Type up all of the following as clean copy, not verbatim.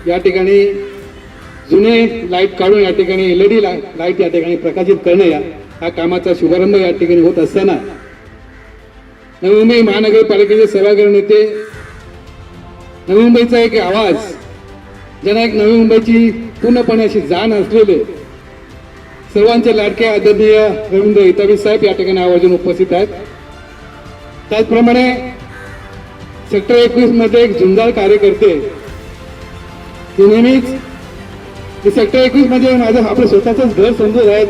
या ठिकाणी जुने लाईट काढून या ठिकाणी LED लाईट या ठिकाणी प्रकाशित करणे या कामाचा शुभारंभ या ठिकाणी होत असताना नवी मुंबई महानगरपालिकेचे सभागृह नेते, नवी मुंबईचा एक आवाज, ज्यांना एक नवी मुंबईची पूर्णपणे अशी जाण असलेले सर्वांचे लाडके आदरणीय रवींद्र हिताबी साहेब या ठिकाणी आवर्जून उपस्थित आहेत। त्याचप्रमाणे सेक्टर 21 मध्ये एक झुंजार कार्यकर्ते, ते नेहमीच सेक्टर 21 मध्ये माझं आपलं स्वतःच घर समजून आहेत,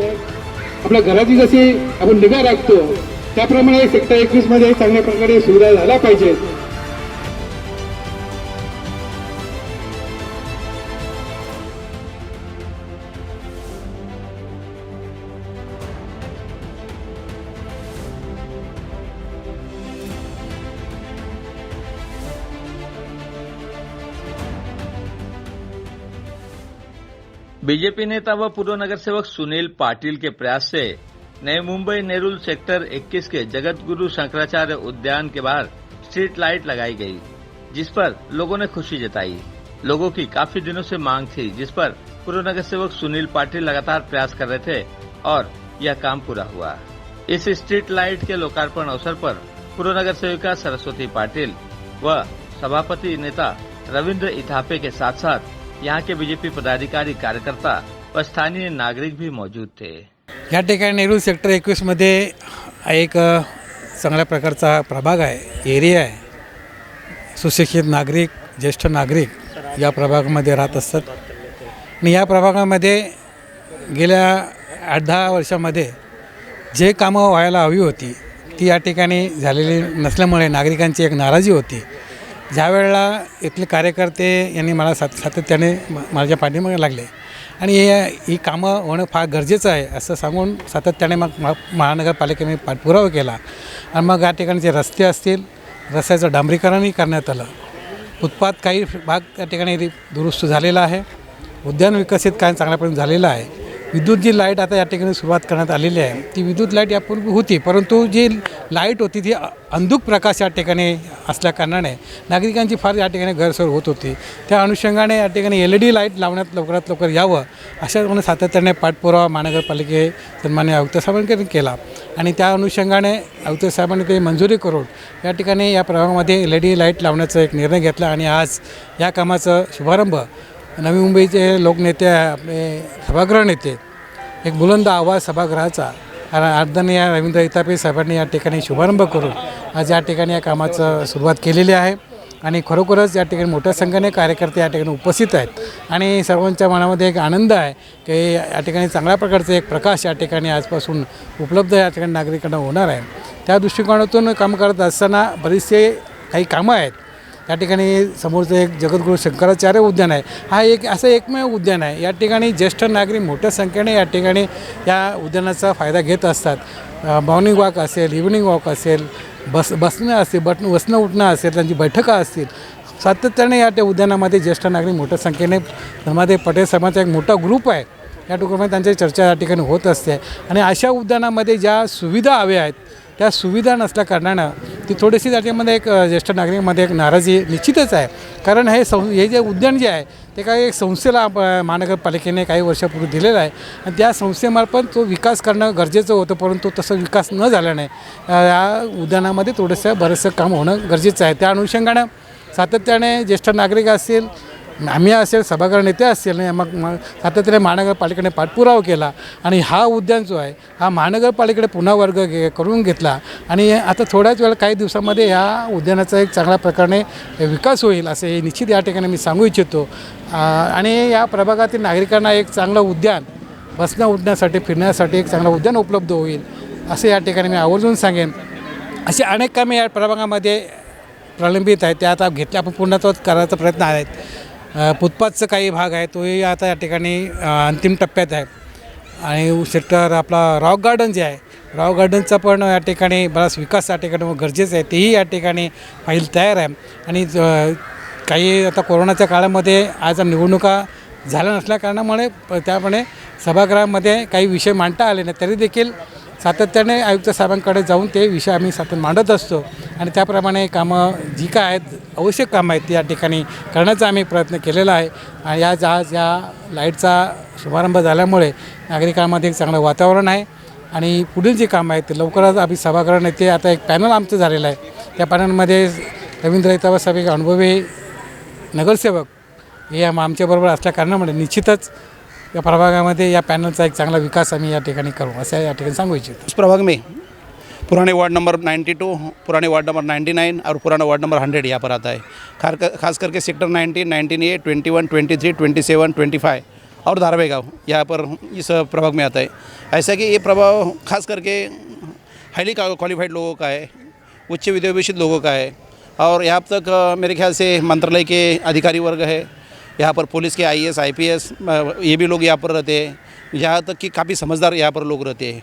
आपल्या घराची जशी आपण निगा राखतो त्याप्रमाणे सेक्टर 21 मध्ये चांगल्या प्रकारे सुविधा झाल्या पाहिजेत। बीजेपी नेता व पूर्व नगरसेवक सुनील पाटिल के प्रयास से नए मुंबई नेरुल सेक्टर 21 के जगत गुरु शंकराचार्य उद्यान के बाहर स्ट्रीट लाइट लगाई गई, जिस पर लोगों ने खुशी जताई। लोगों की काफी दिनों से मांग थी, जिस पर पूर्व नगरसेवक सुनील पाटिल लगातार प्रयास कर रहे थे और यह काम पूरा हुआ। इस स्ट्रीट लाइट के लोकार्पण अवसर पर पूर्व नगरसेविका सरस्वती पाटिल व सभापति नेता रविंद्र इथापे के साथ साथ यहाँ के बीजेपी पदाधिकारी, कार्यकर्ता व स्थानीय नागरिक भी मौजूद थे। या ठिकाणी नेरुल सेक्टर 21 मध्ये एक चांगल्या प्रकारचा प्रभाग आहे, एरिया आहे। सुशिक्षित नागरिक, ज्येष्ठ नागरिक या प्रभागामध्ये राहत असतात आणि या प्रभागामध्ये गेल्या 8-10 वर्षामध्ये जे कामं व्हायला हवी होती ती या ठिकाणी झालेली नसल्यामुळे नागरिकांची एक नाराजी होती। ज्या वेळेला इथले कार्यकर्ते यांनी मला सातत्याने माझ्या पाठीमागे लागले आणि ही कामं होणं फार गरजेचं आहे असं सांगून सातत्याने मग महानगरपालिकेने पाठपुरावा केला आणि मग या ठिकाणचे रस्ते असतील, रस्त्याचं डांबरीकरणही करण्यात आलं। फुटपाथ काही भाग त्या ठिकाणी दुरुस्त झालेला आहे, उद्यान विकसित काय चांगल्यापर्यंत झालेलं आहे। विद्युत जी लाईट आता या ठिकाणी सुरुवात करण्यात आलेली आहे, ती विद्युत लाईट यापूर्वी होती, परंतु जी लाईट होती ती अंधुक प्रकाश या ठिकाणी असल्याकारणाने नागरिकांची फार या ठिकाणी गैरसोय होत होती। त्या अनुषंगाने या ठिकाणी LED लाईट लावण्यात लवकरात लवकर यावं अशा सातत्याने पाठपुरावा महानगरपालिके सन्मान्य आयुक्त साहेबांनी केला आणि त्या अनुषंगाने आयुक्त साहेबांनी ते मंजुरी करून या ठिकाणी या प्रभागामध्ये LED लाईट लावण्याचा एक निर्णय घेतला आणि आज या कामाचा शुभारंभ नवी मुंबईचे लोकनेते, आपले सभागृह नेते, एक बुलंद आवाज सभागृहाचा आदरणीय रवींद्र हितापे साहेबांनी या ठिकाणी शुभारंभ करून आज या ठिकाणी या कामाचं सुरुवात केलेली आहे आणि खरोखरच या ठिकाणी मोठ्या संख्येने कार्यकर्ते या ठिकाणी उपस्थित आहेत आणि सर्वांच्या मनामध्ये एक आनंद आहे की या ठिकाणी चांगल्या प्रकारचा एक प्रकाश या ठिकाणी आजपासून उपलब्ध या ठिकाणी नागरिकांना होणार आहे। त्या दृष्टिकोनातून काम करत असताना बरेचसे काही कामं आहेत। या ठिकाणी समोरचं एक जगद्गुरू शंकराचार्य उद्यान आहे, हा एक असं एकमेव उद्यान आहे। या ठिकाणी ज्येष्ठ नागरिक मोठ्या संख्येने या ठिकाणी या उद्यानाचा फायदा घेत असतात। मॉर्निंग वॉक असेल, इव्हनिंग वॉक असेल, बसणं असेल, बसणं उठणं असेल, त्यांची बैठका असतील, सातत्याने या त्या उद्यानामध्ये ज्येष्ठ नागरिक मोठ्या संख्येने धर्मादेव पटेल साहेबांचा एक मोठा ग्रुप आहे, या ठिकाणी त्यांची चर्चा या ठिकाणी होत असते आणि अशा उद्यानामध्ये ज्या सुविधा हव्या आहेत त्या सुविधा नसल्या कारणानं ती थोडीशी त्याच्यामध्ये एक ज्येष्ठ नागरिकांमध्ये एक नाराजी निश्चितच आहे। कारण हे जे उद्यान जे आहे ते काही एक संस्थेला महानगरपालिकेने काही वर्षापूर्वी दिलेलं आहे आणि त्या संस्थेमार्फत तो विकास करणं गरजेचं होतं, परंतु तसं विकास न झाल्याने या उद्यानामध्ये बरंचसं काम होणं गरजेचं आहे। त्या अनुषंगानं सातत्याने ज्येष्ठ नागरिक असतील, आम्ही असेल, सभागृह नेते असतील, मग सातत्याने महानगरपालिकेने पाठपुरावा केला आणि हा उद्यान जो आहे हा महानगरपालिकेने पुन्हा वर्ग करून घेतला आणि आता थोड्याच वेळ काही दिवसामध्ये या उद्यानाचा एक चांगल्या प्रकारे विकास होईल असं हे निश्चित या ठिकाणी मी सांगू इच्छितो आणि या प्रभागातील नागरिकांना एक चांगलं उद्यान, बसणं उठण्यासाठी, फिरण्यासाठी एक चांगलं उद्यान उपलब्ध होईल असं या ठिकाणी मी आवर्जून सांगेन। असे अनेक कामे या प्रभागामध्ये प्रलंबित आहेत, त्या आता घेतल्या आपण पूर्णत्वात करायचा प्रयत्न आहेत। फुटपाथचा काही भाग आहे तोही आता या ठिकाणी अंतिम टप्प्यात आहे आणि सेक्टर आपला रॉक गार्डन जे आहे, रॉक गार्डनचा पण या ठिकाणी बराच विकास या ठिकाणी गरजेचं आहे, तेही या ठिकाणी फाईल तयार आहे आणि काही आता कोरोनाच्या काळामध्ये आज निवडणुका झाल्या नसल्या कारणामुळे त्यामुळे सभागृहामध्ये काही विषय मांडता आले नाही, तरी देखील सातत्याने आयुक्त साहेबांकडे जाऊन ते विषय आम्ही सातत्याने मांडत असतो आणि त्याप्रमाणे कामं जी काय आहेत आवश्यक कामं आहेत ती या ठिकाणी करण्याचा आम्ही प्रयत्न केलेला आहे. आणि या लाईटचा शुभारंभ झाल्यामुळे नागरिकांमध्ये एक चांगलं वातावरण आहे आणि पुढील जी कामं आहेत ते लवकरच आम्ही सभागृह नेते आता एक पॅनल आमचं झालेलं आहे. त्या पॅनलमध्ये रवींद्र हितावा साहेब एक अनुभवी नगरसेवक हे आमच्याबरोबर असल्या कारणामुळे निश्चितच या प्रभागामध्ये या पॅनलचा एक चांगला विकास आम्ही या ठिकाणी करू असं या ठिकाणी सांगू इच्छितो. उस प्रभाग में पुराने वार्ड नंबर 92, पुराने वार्ड नंबर 99 और पुराना वार्ड नंबर 100 यहाँ पर आता है. खास करके सेक्टर 19, 19A, 21, 23, 27, 25 और धारावी गाँव यहाँ पर इस प्रभाग में आता है. ऐसा कि ये प्रभाग खास करके हाईली क्वालिफाइड लोगों का है, उच्च विद्याभूषित लोगों का है और यहाँ तक मेरे ख्याल से मंत्रालय के अधिकारी वर्ग है, यहाँ पर पुलिस के IAS, IPS ये भी लोग यहाँ पर रहते हैं. यहाँ तक कि काफ़ी समझदार यहाँ पर लोग रहते हैं.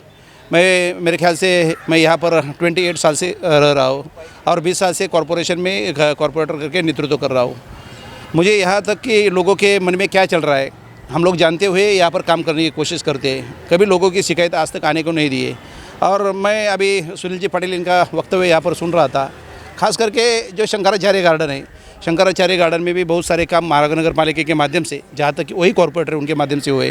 मेरे ख्याल से मैं यहाँ पर 28 साल से रह रहा हूँ और 20 साल से कॉरपोरेशन में कॉरपोरेटर करके नेतृत्व कर रहा हूँ. मुझे यहाँ तक कि लोगों के मन में क्या चल रहा है हम लोग जानते हुए यहाँ पर काम करने की कोशिश करते हैं. कभी लोगों की शिकायत आज तक आने को नहीं दी है. और मैं अभी सुनील जी पटेल इनका वक्तव्य यहाँ पर सुन रहा था. खास करके जो शंकराचार्य गार्डन है, शंकराचार्य गार्डन में भी बहुत सारे काम महानगर पालिका के माध्यम से, जहाँ तक कि वही कॉरपोरेटर उनके माध्यम से हुए.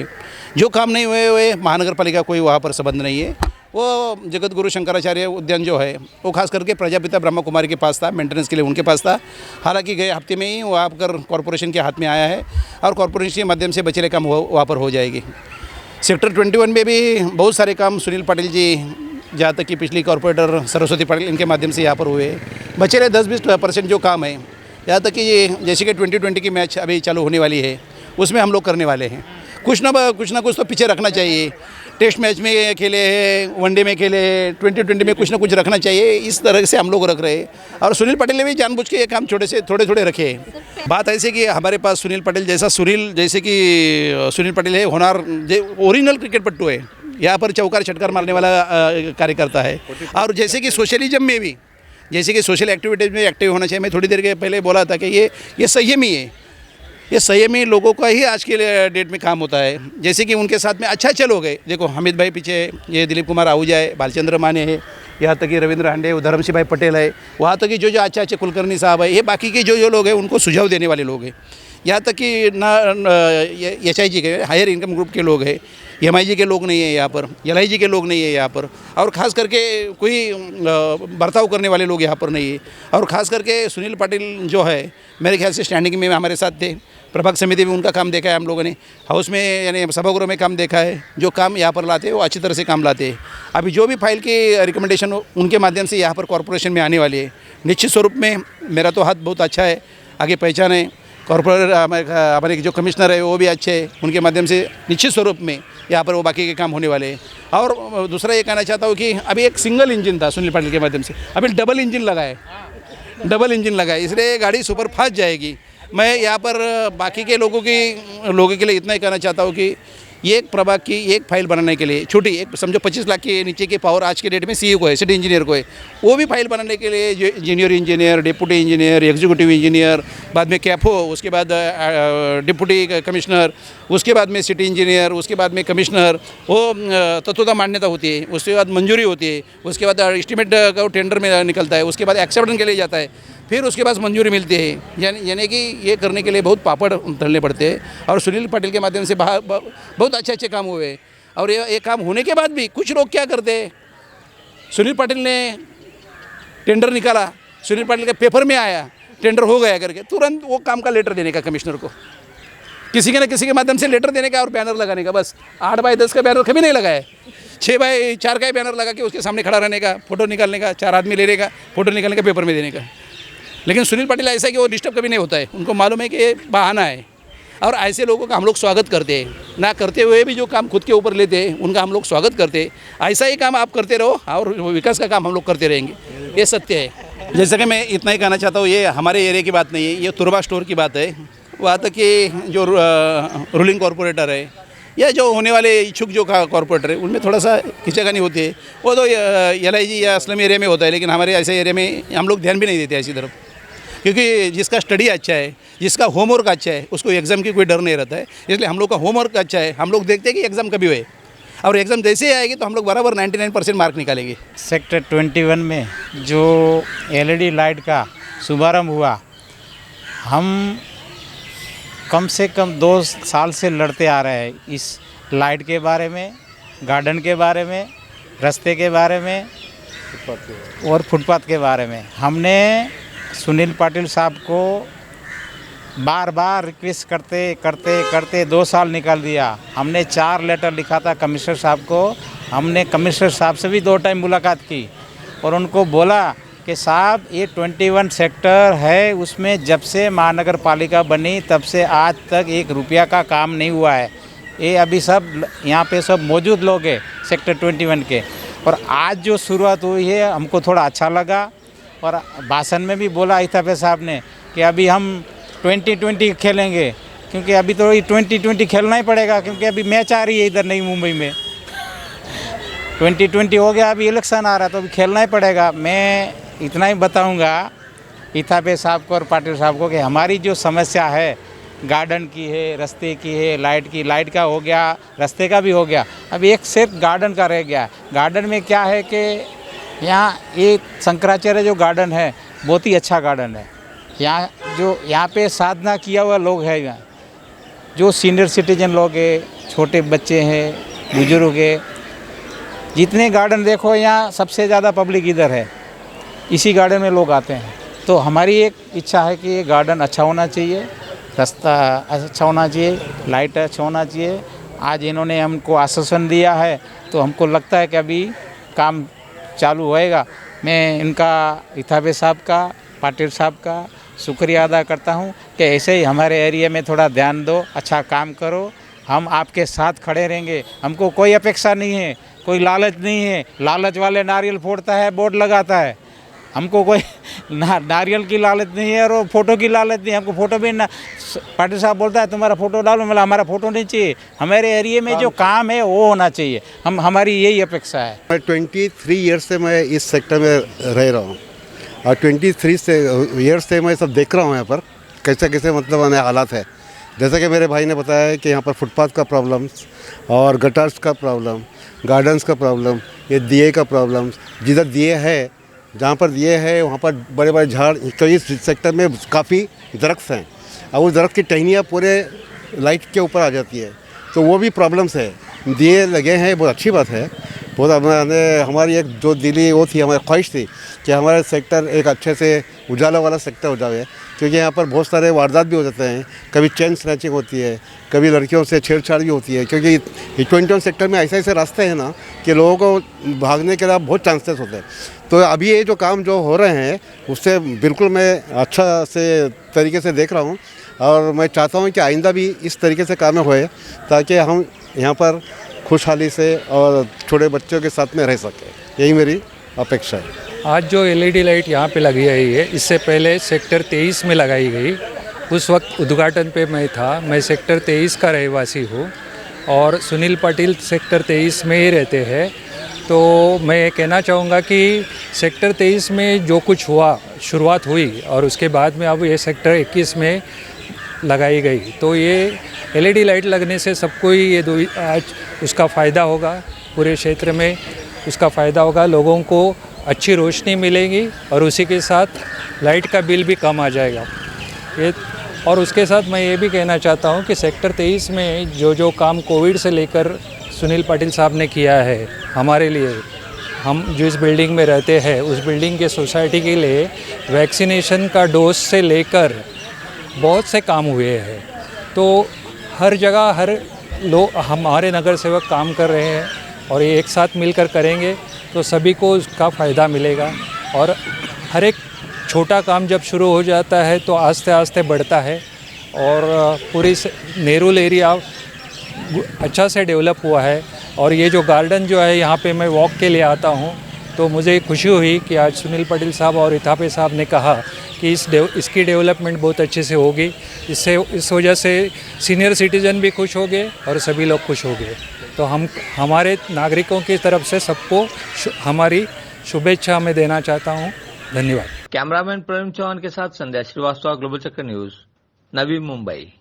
जो काम नहीं हुए महानगर पालिका कोई वहाँ पर संबंध नहीं है. वो जगत गुरु शंकराचार्य उद्यान जो है वो खास करके प्रजापिता ब्रह्मा कुमारी के पास था, मेंटेनेंस के लिए उनके पास था. हालांकि गए हफ्ते में ही वो आकर कॉरपोरेशन के हाथ में आया है और कॉरपोरेशन के माध्यम से बचे काम वहाँ पर हो जाएगी. सेक्टर 21 में भी बहुत सारे काम सुनील पाटिल जी, जहाँ तक कि पिछली कॉरपोरेटर सरस्वती पाटिल इनके माध्यम से यहाँ पर हुए. बचे 10-20% जो काम है, यहाँ तक कि ये जैसे कि 2020 की मैच अभी चालू होने वाली है उसमें हम लोग करने वाले हैं. कुछ ना कुछ तो पीछे रखना चाहिए. टेस्ट मैच में खेले हैं, वनडे में खेले हैं, 2020 में कुछ ना कुछ रखना चाहिए. इस तरह से हम लोग रख रहे हैं और सुनील पटेल ने भी जानबूझ के ये काम थोड़े रखे हैं. बात ऐसे कि हमारे पास सुनील पटेल जैसा जैसे कि सुनील पटेल है, होनार ओरिजिनल क्रिकेट पट्टू है, यहाँ पर चौकार छटकार मारने वाला कार्यकर्ता है. और जैसे कि सोशलिज्म में भी, जैसे कि सोशल एक्टिविटीज़ में एक्टिव होना चाहिए. मैं थोड़ी देर के पहले बोला था कि ये संयमी है. ये संयमी लोगों का ही आज के डेट में काम होता है. जैसे कि उनके साथ में अच्छे लोग हैं. देखो हमिद भाई पीछे, ये दिलीप कुमार आहूजा है, बालचंद्र माने है, यहाँ तक कि रविंद्र हांडे, धर्मसिंह भाई पटेल है, वहाँ तक कि जो अच्छे कुलकर्णी साहब है, ये बाकी के जो लोग हैं उनको सुझाव देने वाले लोग हैं. यहाँ तक कि HIG के हायर इनकम ग्रुप के लोग हैं, MIG के लोग नहीं है यहाँ पर, LIG के लोग नहीं है यहाँ पर. और ख़ास करके कोई बर्ताव करने वाले लोग यहाँ पर नहीं है. और ख़ास करके सुनील पाटिल जो है मेरे ख्याल से स्टैंडिंग में हमारे साथ थे, प्रभाग समिति में उनका काम देखा है हम लोगों ने, हाउस में यानी सभागृह में काम देखा है. जो काम यहाँ पर लाते हैं वो अच्छी तरह से काम लाते हैं. अभी जो भी फाइल की रिकमेंडेशन उनके माध्यम से यहाँ पर कॉरपोरेशन में आने वाली है. निश्चित स्वरूप में मेरा तो हाथ बहुत अच्छा है, आगे पहचान है. कॉरपोरेटर हमारे जो कमिश्नर है वो भी अच्छे हैं, उनके माध्यम से निश्चित स्वरूप में यहाँ पर वो बाकी के काम होने वाले हैं. और दूसरा ये कहना चाहता हूँ कि अभी एक सिंगल इंजन था सुनील पाटिल के माध्यम से, अभी डबल इंजन लगा है, इसलिए गाड़ी सुपर फास्ट जाएगी. मैं यहाँ पर बाकी के लोगों के लिए इतना ही कहना चाहता हूँ कि ये एक प्रभाग की एक फाइल बनाने के लिए छोटी, एक समझो 25 लाख के नीचे की पावर आज के डेट में CEO को है, सिटी इंजीनियर को है. वो भी फाइल बनाने के लिए junior engineer, deputy engineer, executive engineer, बाद में कैफो, उसके बाद डिप्टी कमिश्नर, उसके बाद में सिटी इंजीनियर, उसके बाद में कमिश्नर, वो तत्वता मान्यता होती है, उसके बाद मंजूरी होती है, उसके बाद एस्टीमेट का टेंडर में निकलता है, उसके बाद एक्सेप्टेंस के लिए जाता है, फिर उसके पास मंजूरी मिलती है. यानी कि ये करने के लिए बहुत पापड़ तलने पड़ते हैं. और सुनील पाटिल के माध्यम से बहुत अच्छे काम हुए. और ये काम होने के बाद भी कुछ लोग क्या करते हैं, सुनील पाटिल ने टेंडर निकाला, सुनील पाटिल के पेपर में आया, टेंडर हो गया करके तुरंत वो काम का लेटर देने का कमिश्नर को, किसी के न किसी के माध्यम से लेटर देने का और बैनर लगाने का. बस 8x10 का बैनर कभी नहीं लगाया है. 6x4 का बैनर लगा के उसके सामने खड़ा रहने का, फोटो निकालने का, 4 आदमी लेने का, फोटो निकालने का, पेपर में देने का. लेकिन सुनील पाटिल ऐसा है कि वो डिस्टर्ब कभी नहीं होता है. उनको मालूम है कि ये बहाना है. और ऐसे लोगों का हम लोग स्वागत करते हैं. ना करते हुए भी जो काम खुद के ऊपर लेते हैं उनका हम लोग स्वागत करते हैं. ऐसा ही काम आप करते रहो और विकास का काम हम लोग करते रहेंगे. ये सत्य है. जैसा कि मैं इतना ही कहना चाहता हूँ, ये हमारे एरिया की बात नहीं है, ये तुरबा स्टोर की बात है. वहाँ तक कि जो रूलिंग कॉरपोरेटर है या जो होने वाले इच्छुक जो कॉरपोरेटर है उनमें थोड़ा सा खिंचाखानी होती है. वो तो LIG या स्लम एरिया में होता है, लेकिन हमारे ऐसे एरिया में हम लोग ध्यान भी नहीं देते ऐसी तरफ. क्योंकि जिसका स्टडी अच्छा है, जिसका होमवर्क अच्छा है, उसको एग्ज़ाम की कोई डर नहीं रहता है. इसलिए हम लोग का होमवर्क अच्छा है, हम लोग देखते हैं कि एग्ज़ाम कभी हुए. और एग्ज़ाम जैसे ही आएगी तो हम लोग बराबर 99% मार्क निकालेंगे। सेक्टर 21 में जो एलईडी लाइट का शुभारंभ हुआ, हम कम से कम 2 साल से लड़ते आ रहे हैं इस लाइट के बारे में, गार्डन के बारे में, रास्ते के बारे में और फुटपाथ के बारे में। हमने सुनील पाटिल साहब को बार बार रिक्वेस्ट करते करते करते 2 साल निकाल दिया। हमने 4 लेटर लिखा था कमिश्नर साहब को। हमने कमिश्नर साहब से भी 2 टाइम मुलाकात की और उनको बोला कि साहब ये 21 सेक्टर है, उसमें जब से महानगर पालिका बनी तब से आज तक 1 रुपया का काम नहीं हुआ है। ये अभी सब यहाँ पे सब मौजूद लोग हैं सेक्टर 21 के, और आज जो शुरुआत हुई है हमको थोड़ा अच्छा लगा। और भाषण में भी बोला इथापे साहब ने कि अभी हम 2020 खेलेंगे, क्योंकि अभी तो 2020 खेलना ही पड़ेगा, क्योंकि अभी मैच आ रही है इधर नई मुंबई में। 2020 हो गया, अभी इलेक्शन आ रहा है तो अभी खेलना ही पड़ेगा। मैं इतना ही बताऊंगा इथापे साहब को और पाटिल साहब को कि हमारी जो समस्या है गार्डन की है, रास्ते की है, लाइट का हो गया, रास्ते का भी हो गया, अभी एक सिर्फ गार्डन का रह गया। गार्डन में क्या है कि यहाँ ये शंकराचार्य जो गार्डन है बहुत ही अच्छा गार्डन है। यहाँ पे साधना किया हुआ लोग हैं, यहाँ जो सीनियर सिटीजन लोग हैं, छोटे बच्चे हैं, बुजुर्ग हैं, जितने गार्डन देखो यहाँ सबसे ज़्यादा पब्लिक इधर है, इसी गार्डन में लोग आते हैं। तो हमारी एक इच्छा है कि ये गार्डन अच्छा होना चाहिए, रास्ता अच्छा होना चाहिए, लाइट अच्छा होना चाहिए। आज इन्होंने हमको आश्वासन दिया है तो हमको लगता है कि अभी काम चालू होएगा। मैं इनका इथापे साहब का, पाटिल साहब का शुक्रिया अदा करता हूँ कि ऐसे ही हमारे एरिया में थोड़ा ध्यान दो, अच्छा काम करो। हम आपके साथ खड़े रहेंगे, हमको कोई अपेक्षा नहीं है, कोई लालच नहीं है। लालच वाले नारियल फोड़ता है, बोर्ड लगाता है, हमको कोई नारियल की लालच नहीं है और फोटो की लालच नहीं है। हमको फ़ोटो भी ना, पाटिल साहब बोलता है तुम्हारा फ़ोटो डालो, मतलब हमारा फ़ोटो नहीं चाहिए, हमारे एरिया में जो काम है वो होना चाहिए। हमारी यही अपेक्षा है। मैं 23 ईयर्स से मैं इस सेक्टर में रह रहा हूँ और 23 ईयर्स से मैं सब देख रहा हूँ यहाँ पर कैसे कैसे मतलब नए हालात है। जैसा कि मेरे भाई ने बताया है कि यहाँ पर फुटपाथ का प्रॉब्लम्स और गटर्स का प्रॉब्लम, गार्डन्स का प्रॉब्लम, ये दिए का प्रॉब्लम, जिधर दिए है, जहाँ पर दिए है वहाँ पर बड़े बड़े झाड़, कई सेक्टर में काफ़ी दरख्त हैं और उस दरख्त की टहनियाँ पूरे लाइट के ऊपर आ जाती है, तो वो भी प्रॉब्लम्स है। दिए लगे हैं, बहुत अच्छी बात है। बहुत हमारी एक जो दिली वो थी, हमारी ख्वाहिश थी कि हमारा सेक्टर एक अच्छे से उजाला वाला सेक्टर हो जाए, क्योंकि यहाँ पर बहुत सारे वारदात भी हो जाते हैं। कभी चेन स्नैचिंग होती है, कभी लड़कियों से छेड़छाड़ भी होती है, क्योंकि 21 सेक्टर में ऐसे ऐसे रास्ते हैं ना कि लोगों को भागने के लिए बहुत चांसेस होते हैं। तो अभी ये जो काम जो हो रहे हैं उससे बिल्कुल मैं अच्छा से तरीके से देख रहा हूँ और मैं चाहता हूँ कि आइंदा भी इस तरीके से काम होए ताकि हम यहाँ पर खुशहाली से और छोटे बच्चों के साथ में रह सकें। यही मेरी अपेक्षा है। आज जो एलईडी लाइट यहाँ पे लगी गई है, इससे पहले सेक्टर 23 में लगाई गई। उस वक्त उद्घाटन पे मैं था। मैं सेक्टर 23 का रहवासी हूँ और सुनील पाटिल सेक्टर 23 में ही रहते हैं। तो मैं ये कहना चाहूँगा कि सेक्टर 23 में जो कुछ हुआ, शुरुआत हुई और उसके बाद में अब ये सेक्टर 21 में लगाई गई, तो ये एलईडी लाइट लगने से सबको ही ये आज उसका फ़ायदा होगा, पूरे क्षेत्र में उसका फ़ायदा होगा, लोगों को अच्छी रोशनी मिलेगी और उसी के साथ लाइट का बिल भी कम आ जाएगा। ये और उसके साथ मैं ये भी कहना चाहता हूँ कि सेक्टर 23 में जो काम कोविड से लेकर सुनील पाटिल साहब ने किया है हमारे लिए, हम जिस बिल्डिंग में रहते हैं उस बिल्डिंग के सोसाइटी के लिए वैक्सीनेशन का डोज से लेकर बहुत से काम हुए हैं। तो हर जगह हर लोग, हमारे नगर सेवक काम कर रहे हैं और ये एक साथ मिलकर करेंगे तो सभी को उसका फ़ायदा मिलेगा। और हर एक छोटा काम जब शुरू हो जाता है तो आस्ते आस्ते बढ़ता है और पूरी नेरुल एरिया अच्छा से डेवलप हुआ है। और ये जो गार्डन जो है यहाँ पे मैं वॉक के लिए आता हूँ तो मुझे खुशी हुई कि आज सुनील पाटिल साहब और इथापे साहब ने कहा कि इसकी डेवलपमेंट बहुत अच्छे से होगी। इस वजह से सीनियर सिटीज़न भी खुश हो गए और सभी लोग खुश हो गए। तो हमारे नागरिकों की तरफ से सबको हमारी शुभेच्छा मैं देना चाहता हूँ। धन्यवाद। कैमरामैन प्रवीण चौहान के साथ संध्या श्रीवास्तव, ग्लोबल चक्कर न्यूज़, नवी मुंबई।